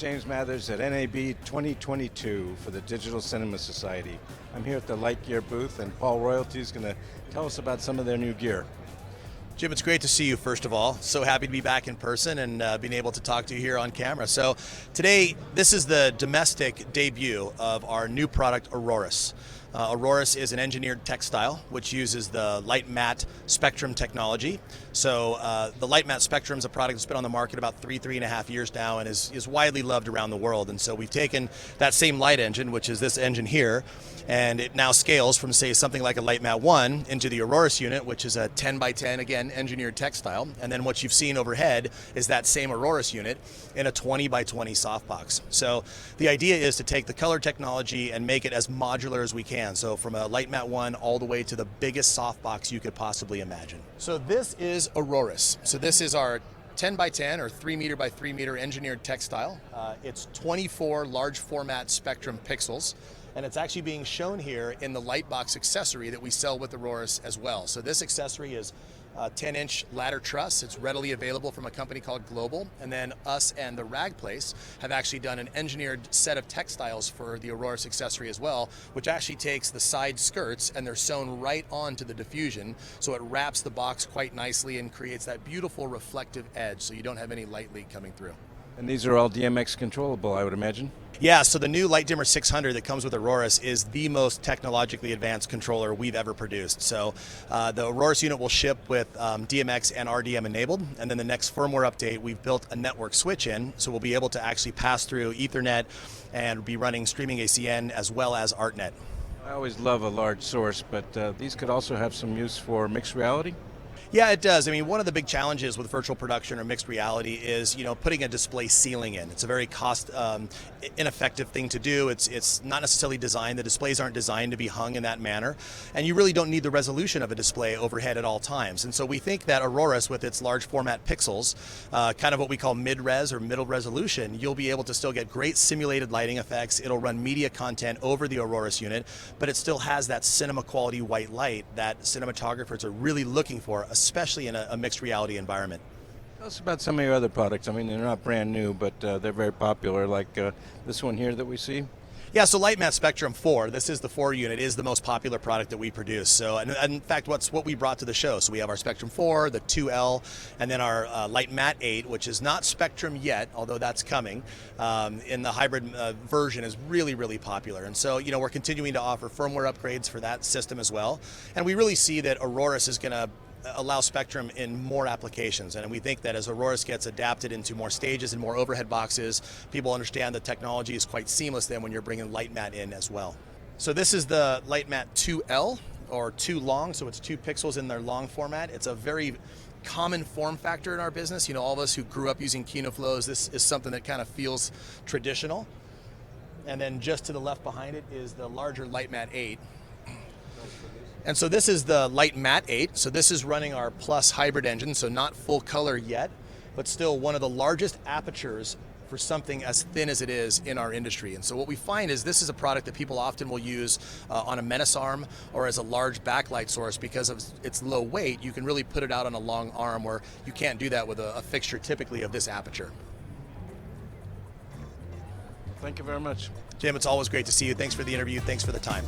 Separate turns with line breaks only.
James Mathers at NAB 2022 for the Digital Cinema Society. I'm here at the LITEGEAR booth, and Paul Royalty is going to tell us about some of their new gear.
Jim, it's great to see you, first of all. So happy to be back in person and being able to talk to you here on camera. So today, this is the domestic debut of our new product, Auroras. Auroras is an engineered textile which uses the light matte spectrum technology. So the light matte spectrum is a product that's been on the market about three and a half years now and is widely loved around the world. And so we've taken that same light engine, which is this engine here, and it now scales from, say, something like a light matte 1 into the Auroras unit, which is a 10 by 10, again, engineered textile. And then what you've seen overhead is that same Auroras unit in a 20 by 20 softbox. So the idea is to take the color technology and make it as modular as we can. So from a light matte 1 all the way to the biggest softbox you could possibly imagine. So this is Auroras. So this is our 10 by 10 or 3 meter by 3 meter engineered textile. It's 24 large format spectrum pixels, and it's actually being shown here in the Lightbox accessory that we sell with Auroras as well. So this accessory is a 10-inch ladder truss. It's readily available from a company called Global, and then us and the Rag Place have actually done an engineered set of textiles for the Auroras accessory as well, which actually takes the side skirts and they're sewn right onto the diffusion, so it wraps the box quite nicely and creates that beautiful reflective edge so you don't have any light leak coming through.
And these are all DMX controllable, I would imagine?
Yeah, so the new Light Dimmer 600 that comes with Auroras is the most technologically advanced controller we've ever produced. So the Auroras unit will ship with DMX and RDM enabled, and then the next firmware update, we've built a network switch in, so we'll be able to actually pass through Ethernet and be running streaming ACN as well as ArtNet.
I always love a large source, but these could also have some use for mixed reality?
Yeah, it does. I mean, one of the big challenges with virtual production or mixed reality is, putting a display ceiling in. It's a very cost ineffective thing to do. It's not necessarily designed. The displays aren't designed to be hung in that manner, and you really don't need the resolution of a display overhead at all times. And so we think that Auroras, with its large format pixels, kind of what we call mid-res or middle resolution, you'll be able to still get great simulated lighting effects. It'll run media content over the Auroras unit, but it still has that cinema quality white light that cinematographers are really looking for, especially in a mixed reality environment.
Tell us about some of your other products. I mean, they're not brand new, but they're very popular, like this one here that we see.
Yeah, so Light Matte Spectrum 4, this is the 4 unit, is the most popular product that we produce. So, and in fact, what we brought to the show. So we have our Spectrum 4, the 2L, and then our Light Matte 8, which is not Spectrum yet, although that's coming. In the hybrid version is really, really popular. And so, we're continuing to offer firmware upgrades for that system as well. And we really see that Auroras is going to allow spectrum in more applications, and we think that as Auroras gets adapted into more stages and more overhead boxes, people understand the technology is quite seamless then when you're bringing light matte in as well. So this is the Light Matte 2L, or 2 long, so it's 2 pixels in their long format. It's a very common form factor in our business. All of us who grew up using KinoFlows, this is something that kind of feels traditional. And then just to the left behind it is the larger Light Matte 8. And so this is the Light Matte 8. So this is running our Plus hybrid engine, so not full color yet, but still one of the largest apertures for something as thin as it is in our industry. And so what we find is this is a product that people often will use on a menace arm or as a large backlight source because of its low weight. You can really put it out on a long arm where you can't do that with a fixture typically of this aperture.
Thank you very much.
Jim, it's always great to see you. Thanks for the interview. Thanks for the time.